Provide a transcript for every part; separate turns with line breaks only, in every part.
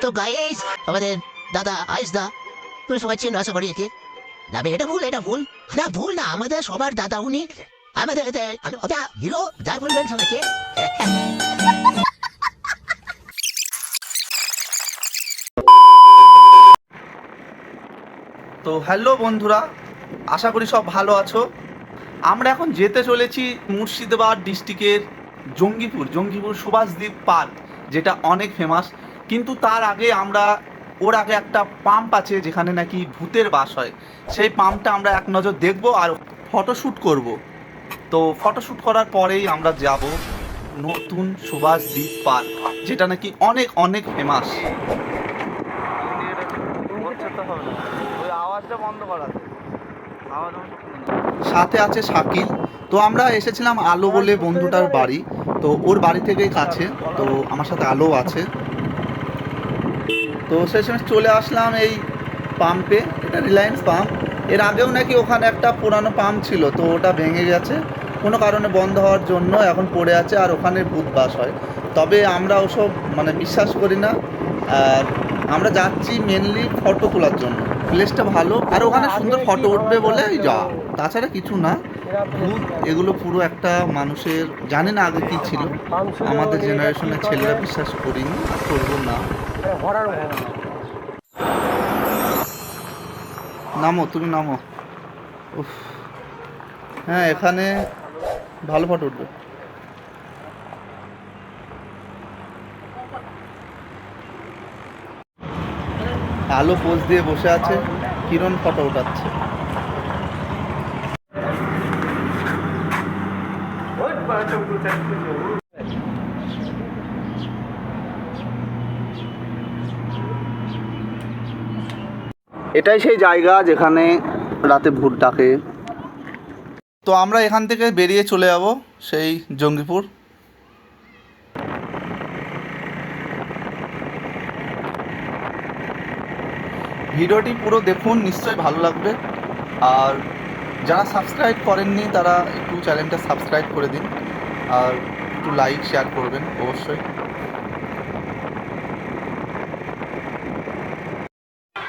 তো গাইস আমাদের দাদা আইস দা, তুমি সবাই চেনো আশা করি একে। না এটা ভুল, এটা ভুল না, ভুল না, আমাদের সবার দাদা উনি, আমাদের ওটা হিরো, যাই বলবেন সবাইকে।
তো হ্যালো বন্ধুরা, আশা করি সব ভালো আছো। আমরা এখন যেতে চলেছি মুর্শিদাবাদ ডিস্ট্রিক্টের জঙ্গিপুর সুভাষদ্বীপ পার্ক, যেটা অনেক ফেমাস। কিন্তু তার আগে ওর আগে একটা পাম্প আছে যেখানে নাকি ভূতের বাস হয়। সেই পাম্পটা আমরা এক নজর দেখব আর ফটোশ্যুট করব। তো ফটোশ্যুট করার পরেই আমরা যাব নতুন সুভাষদ্বীপ পার্ক, যেটা নাকি অনেক অনেক ফেমাস। সাথে আছে শাকিল। তো আমরা এসেছিলাম আলো বলে বন্ধুটার বাড়ি, তো ওর বাড়ি থেকেই কাছে, তো আমার সাথে আলো আছে। তো সেই সময় চলে আসলাম এই পাম্পে, এটা রিলায়েন্স পাম্প। এর আগেও নাকি ওখানে একটা পুরানো পাম্প ছিল, তো ওটা ভেঙে গেছে কোনো কারণে, বন্ধ হওয়ার জন্য এখন পড়ে আছে, আর ওখানে ভূত বাস হয়। তবে আমরা ওসব বিশ্বাস করি না। আর আমরা যাচ্ছি মেনলি ফটো তোলার জন্য, প্লেসটা ভালো আর ওখানে সুন্দর ফটো উঠবে বলে যা, তাছাড়া কিছু না। ভূত এগুলো পুরো একটা মানুষের, জানি না আগে কী ছিল, আমাদের জেনারেশনের ছেলেরা বিশ্বাস করিনি, করবো না। নামো, তুমি নামো। উফ, হ্যাঁ এখানে ভালো ফটো উঠবে। আলো পোজ দিয়ে বসে আছে, কিরণ ফটো উঠাচ্ছে। এটাই সেই জায়গা যেখানে রাতে ভূত ডাকে। তো আমরা এখান থেকে বেরিয়ে চলে যাব সেই জঙ্গিপুর। ভিডিওটি পুরো দেখুন, নিশ্চয়ই ভালো লাগবে। আর যারা সাবস্ক্রাইব করেননি তারা একটু চ্যানেলটা সাবস্ক্রাইব করে দিন, আর একটু লাইক শেয়ার করবেন অবশ্যই।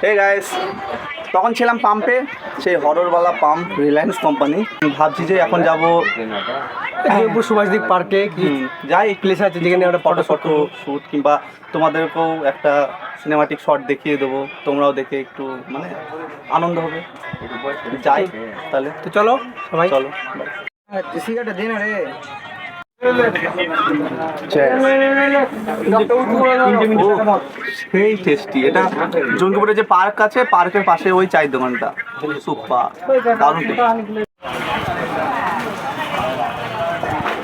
হে গাইস, তখন ছিলাম পাম্পে, সেই হররওয়ালা পাম্প, রিলায়েন্স কোম্পানি। ভাবছি যে এখন যাব
জঙ্গিপুর সুভাষদ্বীপ পার্কে, কি
যাই
প্লেস আছে যেখানে আমরা
ফটো শ্যুট, কিংবা তোমাদেরকেও একটা সিনেমাটিক শট দেখিয়ে দেবো, তোমরাও দেখে একটু আনন্দ হবে। যাই তাহলে,
তো চলো সবাই
চলো।
সিগারেটটা দে না রে।
সেই টেস্টি। এটা জঙ্গিপুরে যে পার্ক আছে, পার্কের পাশে ওই চায়ের দোকানটা, সুপার দারুণ টেস্টি।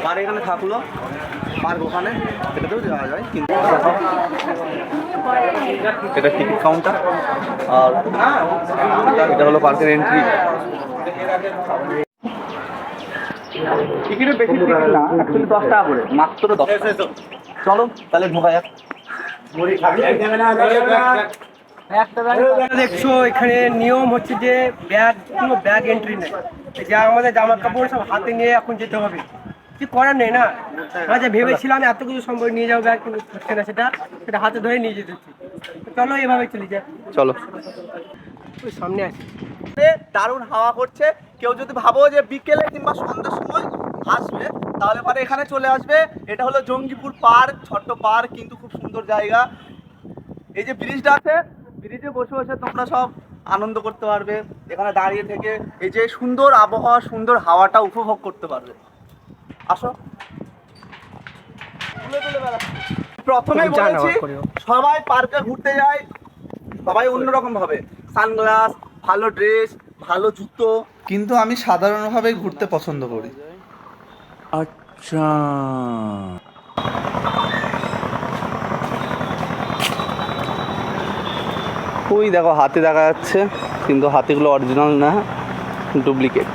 আর এখানে থাকলো পার্ক, ওখানে এটাতেও যাওয়া যায়, কিন্তু এটা টিকিট কাউন্টার, আর এটা হলো পার্কের এন্ট্রি। টিকিটের বেশি টিকিট না, অ্যাকচুয়ালি 10 টাকা করে, মাত্র 10 টাকা। চলো তাহলে ঢোকা যাক।
দেখছো এখানে নিয়ম হচ্ছে যে কোনো ব্যাগ এন্ট্রি নেই, যা আমাদের জামা কাপড় সব হাতে নিয়ে এখন যেতে হবে, কিছু করার নেই না। আচ্ছা ভেবেছিলাম এত কিছু সম্ভব নিয়ে যাবো ব্যাগ, কিন্তু হচ্ছে না, সেটা হাতে ধরে নিয়ে যেতে হচ্ছে। চলো এভাবে চলে যাই,
চলো।
ওই সামনে আছে।
দারুণ হাওয়া করছে। কেউ যদি ভাবো যে বিকেলে কিংবা সন্ধ্যার সময় আসবে, তাহলে পরে এখানে চলে আসবে। এটা হলো জঙ্গিপুর পার্ক, ছোট্ট পার্ক, কিন্তু খুব সুন্দর জায়গা। এই যে ব্রিজটা আছে, ব্রিজে বসে বসে তোমরা সব আনন্দ করতে পারবে, এখানে দাঁড়িয়ে থেকে এই যে সুন্দর আবহাওয়া, সুন্দর হাওয়াটা উপভোগ করতে পারবে। আসো। প্রথমেই বলেছি, সবাই পার্কে ঘুরতে যায়, সবাই অন্যরকম ভাবে, সানগ্লাস, ভালো ড্রেস, ভালো জুতো, কিন্তু আমি সাধারণভাবে ঘুরতে পছন্দ করি। আচ্ছা, ওই দেখো হাতি দেখা যাচ্ছে, কিন্তু হাতিগুলো অরিজিনাল না, ডুপ্লিকেট।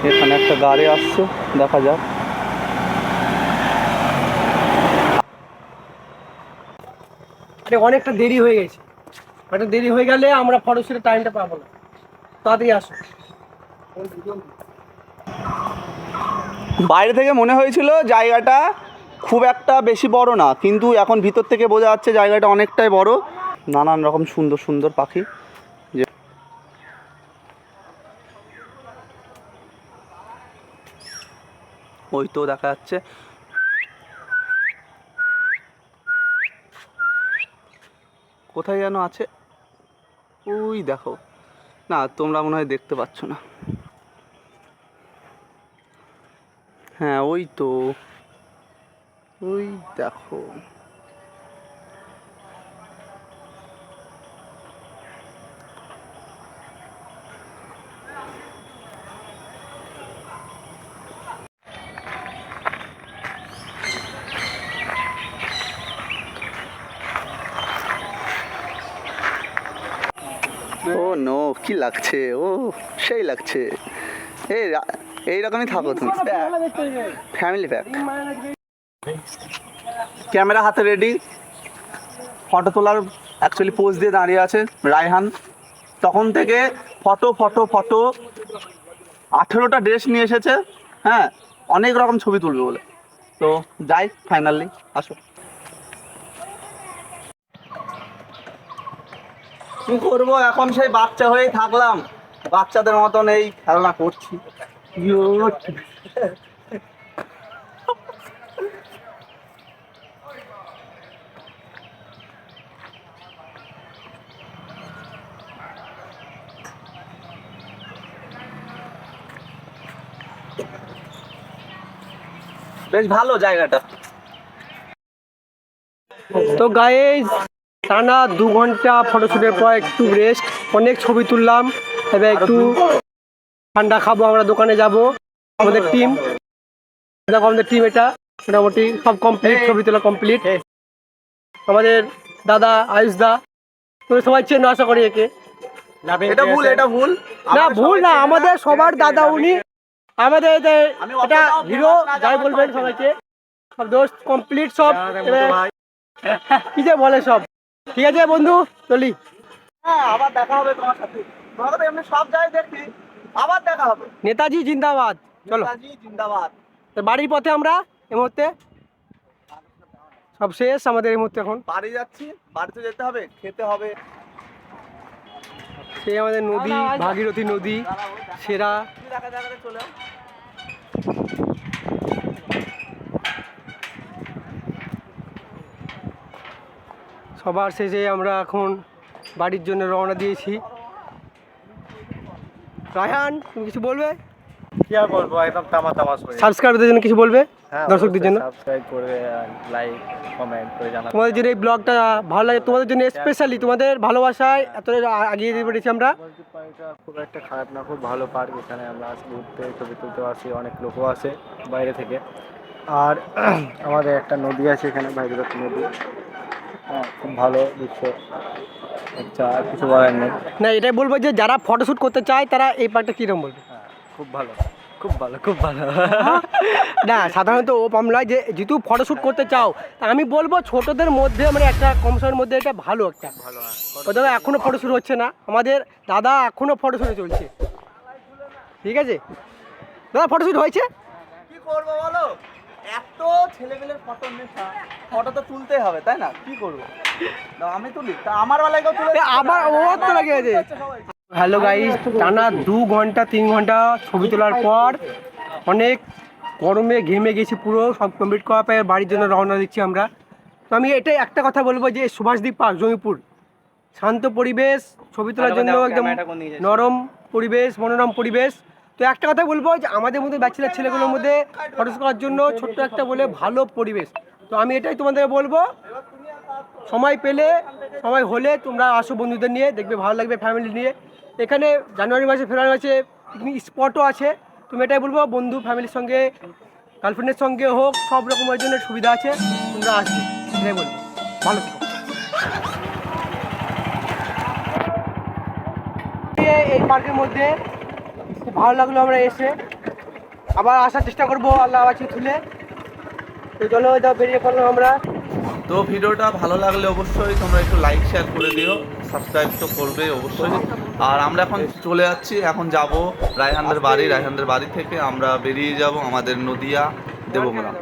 এখানে একটা গাড়ি আসছে, দেখা যাক।
অনেকটা দেরি হয়ে গেছে, একটা দেরি হয়ে গেলে আমরা ফটোশুটের টাইমটা পাবো না, তাড়াতাড়ি আসো।
বাইরে থেকে মনে হয়েছিল জায়গাটা খুব একটা বেশি বড় না, কিন্তু এখন ভিতর থেকে বোঝা যাচ্ছে জায়গাটা অনেকটাই বড়। নানান রকম সুন্দর সুন্দর পাখি, যে ওই তো দেখা যাচ্ছে। কোথায় যেন আছে, ওই দেখো। না, তোমরা মনে হয় দেখতে পাচ্ছ না। হ্যাঁ, ওই তো, ওই দেখো। ও নো, কি লাগছে, ও সেই লাগছে। এইরকমই থাকো তুমি, ফ্যামিলি প্যাক। ক্যামেরা হাতে রেডি, ফটো তোলার অ্যাকচুয়ালি পোজ দিয়ে দাঁড়িয়ে আছে রায়হান। তখন থেকে ফটো ফটো ফটো 18টা ড্রেস নিয়ে এসেছে। হ্যাঁ, অনেক রকম ছবি তুলবে বলে। তো যাই ফাইনালি, আসো। কি করবো এখন, সেই বাচ্চা হয়েই থাকলাম, বাচ্চাদের মতন এই খেলনা করছি। বেশ ভালো জায়গাটা।
তো গাইস, টানা 2 ঘন্টা ফটোশ্যুটের পর একটু রেস্ট, অনেক ছবি তুললাম। এবার একটু ঠান্ডা খাবো, আমরা দোকানে যাব। আমাদের টিম দেখো, আমাদের টিম এটা মোটামুটি সব কমপ্লিট, ছবি তোলা কমপ্লিট। আমাদের দাদা আয়ুষ দা, তুমি সবাই চেনো আশা করি একে।
এটা ভুল, এটা ভুল।
না ভুল না, আমাদের সবার দাদা উনি, আমাদের এটা হিরো, যাই বলবেন সবাইকে। সব দোস্ত কমপ্লিট সব, কি যে বলে সব। ঠিক আছে বন্ধু, চলি।
হ্যাঁ, আবার দেখা হবে তোমার সাথে। তোমাকে তো এমনি সব জায়গায় দেখি, আবার দেখা হবে।
নেতাজি জিন্দাবাদ। চলো
নেতাজি জিন্দাবাদ।
তো বাড়ির পথে আমরা এই মুহূর্তে, সব শেষ আমাদের এই মুহূর্তে। এখন
বাড়ি যাচ্ছি, বাড়িতে যেতে হবে, খেতে হবে।
সেই আমাদের নদী, ভাগীরথী নদী সেরা।
দেখা জায়গাটা চলে আয়।
সবার শেষে আমরা এখন বাড়ির জন্য রওনা দিয়েছি। রায়হান, তুমি কিছু বলবে?
কি আর বলবো, একদম তামা শরীর।
সাবস্ক্রাইবারদের জন্য কিছু বলবে? দর্শকদের জন্য
সাবস্ক্রাইব করবে, লাইক কমেন্ট করে জানাবে।
তোমাদের জন্য এই ব্লগটা ভালো লাগে, তোমাদের জন্য স্পেশালি তোমাদের ভালোবাসায় এত আগিয়ে দিয়ে পেরেছি আমরা।
পার্কটা খুব একটা খারাপ না, খুব ভালো পার্ক। এখানে আমরা আসি ঘুরতে, ছবি তুলতে আসি, অনেক লোকও আসে বাইরে থেকে। আর আমাদের একটা নদী আছে এখানে, ভাগীরথী নদী। হ্যাঁ, খুব ভালো দৃশ্য। আচ্ছা, আর কিছু বলার নেই।
না, এটাই বলবো যে যারা ফটোশ্যুট করতে চায় তারা এই পার্কটা কীরকম বলবে?
হ্যাঁ, খুব ভালো, খুব ভালো, খুব ভালো।
না, সাধারণত ও পামলায় যে যেহেতু ফটোশ্যুট করতে চাও, তা আমি বলবো ছোটদের মধ্যে মানে একটা কম সময়ের মধ্যে এটা ভালো একটা
ভালো, হ্যাঁ।
ওদের এখনও ফটোশ্যুট হচ্ছে না, আমাদের দাদা এখনও ফটোশ্যুটে চলছে। ঠিক আছে দাদা, ফটোশ্যুট হয়েছে।
কি করবো বলো, এত ছেলেমেয়ের ফটো নেশা, ফটো তো তুলতেই হবে, তাই না? কি করবো, দাও আমি তুলি, তা আমার বেলায় কেউ তুলে?
আবার ও তো লাগে আছে। হ্যালো গাইস, টানা 2 ঘন্টা 3 ঘন্টা ছবি তোলার পর অনেক গরমে ঘেমে গেছি পুরো, সব কমপ্লিট করা পর বাড়ির জন্য রওনা দিচ্ছি আমরা। তো আমি এটাই একটা কথা বলবো যে সুভাষদ্বীপ পার্ক জমিপুর শান্ত পরিবেশ, ছবি তোলার জন্য একদম নরম পরিবেশ, মনোরম পরিবেশ। তো একটা কথা বলবো যে আমাদের মধ্যে ব্যাচেলার ছেলেগুলোর মধ্যে ফটোস করার জন্য ছোট্ট একটা বলে ভালো পরিবেশ। তো আমি এটাই তোমাদের বলবো, সময় পেলে, সময় হলে তোমরা আসো বন্ধুদের নিয়ে, দেখবে ভালো লাগবে, ফ্যামিলি নিয়ে। এখানে জানুয়ারি মাসে, ফেব্রুয়ারি মাসে পিকনিক স্পটও আছে। তুমি এটাই বলবো, বন্ধু ফ্যামিলির সঙ্গে, গার্লফ্রেন্ডের সঙ্গে হোক, সব রকমের জন্য সুবিধা আছে, তোমরা আসবে। এটাই বলবো, ভালো থেকো। এই পার্কের মধ্যে খুব ভালো লাগলো, আমরা এসে আবার আসার চেষ্টা করবো আল্লাহ আছি তুলে। তো চলো, বেরিয়ে পড়লাম আমরা।
তো ভিডিওটা ভালো লাগলে অবশ্যই তোমরা একটু লাইক শেয়ার করে দিও, সাবস্ক্রাইব তো করবে অবশ্যই। আর আমরা এখন চলে যাচ্ছি, এখন যাব রায়হানদের বাড়ি। রায়হানদের বাড়ি থেকে আমরা বেরিয়ে যাব আমাদের নদিয়া দেবগ্রাম।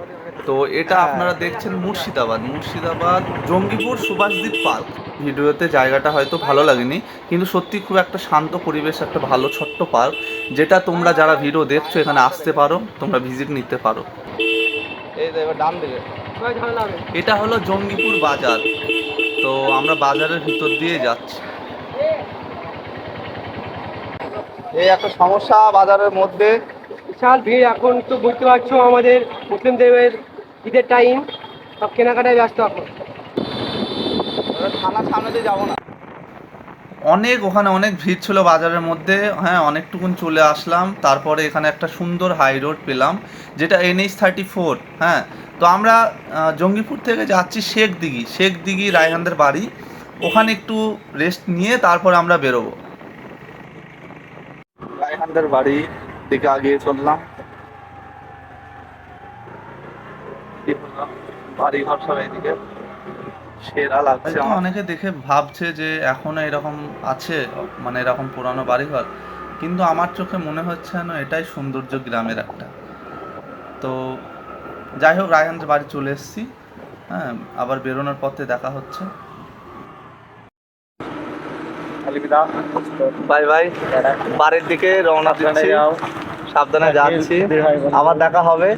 তো এটা আপনারা দেখছেন মুর্শিদাবাদ, জঙ্গিপুর সুভাষদ্বীপ পার্ক। ভিডিওতে জায়গাটা হয়তো ভালো লাগেনি, কিন্তু সত্যি খুব একটা শান্ত পরিবেশ, একটা ভালো ছোট্ট পার্ক, যেটা তোমরা যারা ভিডিও দেখছো এখানে আসতে পারো, তোমরা ভিজিট নিতে পারো। এই দেখো ডান দিকে, এটা হলো জঙ্গিপুর বাজার। তো আমরা বাজারের ভিতর দিয়ে যাচ্ছি। এই একটা সমস্যা বাজারের মধ্যে,
বিশাল ভিড়। এখন তো বুঝতে পারছো আমাদের মুসলিমদের ঈদের টাইম, সব কেনাকাটায় ব্যস্ত এখন।
থানার সামনে দিয়ে যাবো না। ওখানে অনেক ভিড় ছিল বাজারের মধ্যে। হ্যাঁ, অনেকটুকুন চলে আসলাম। তারপরে এখানে একটা সুন্দর হাই রোড পেলাম, যেটা NH-34। হ্যাঁ, তো আমরা জঙ্গিপুর থেকে যাচ্ছি শেখ দিঘি রায়হানদের বাড়ি। ওখানে একটু রেস্ট নিয়ে তারপর আমরা বেরোবো। রায়হানদের বাড়ি দিকে আগিয়ে চললাম। বাড়ি ঘর সব এদিকে সেরা লাগছে। অনেকে দেখে ভাবছে যে এখনো এরকম আছে, মানে এরকম পুরানো বাড়িঘর, কিন্তু আমার চোখে মনে হচ্ছে যেন এটাই সৌন্দর্য গ্রামের একটা। তো যাই হোক, রায়হানদের বাড়ি চলে এসেছি। হ্যাঁ, আবার বেরোনোর পথে দেখা হচ্ছে। বাই বাই, বাড়ির দিকে রওনা দিচ্ছি, সাবধানে যাচ্ছি। আবার দেখা হবে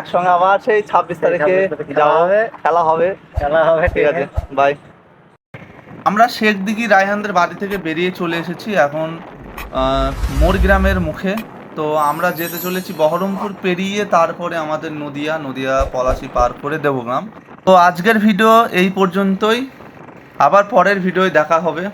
একসঙ্গে, আবার সেই 26 তারিখে যাওয়া হবে, খেলা হবে। ঠিক আছে, বাই। আমরা শেখ দিঘি রায়হানদের বাড়ি থেকে বেরিয়ে চলে এসেছি এখন মোর গ্রামের মুখে। তো আমরা যেতে চলেছি বহরমপুর পেরিয়ে, তারপরে আমাদের নদিয়া পলাশি পার করে দেবগ্রাম। তো আজকের ভিডিও এই পর্যন্তই, আবার পরের ভিডিওয় দেখা হবে।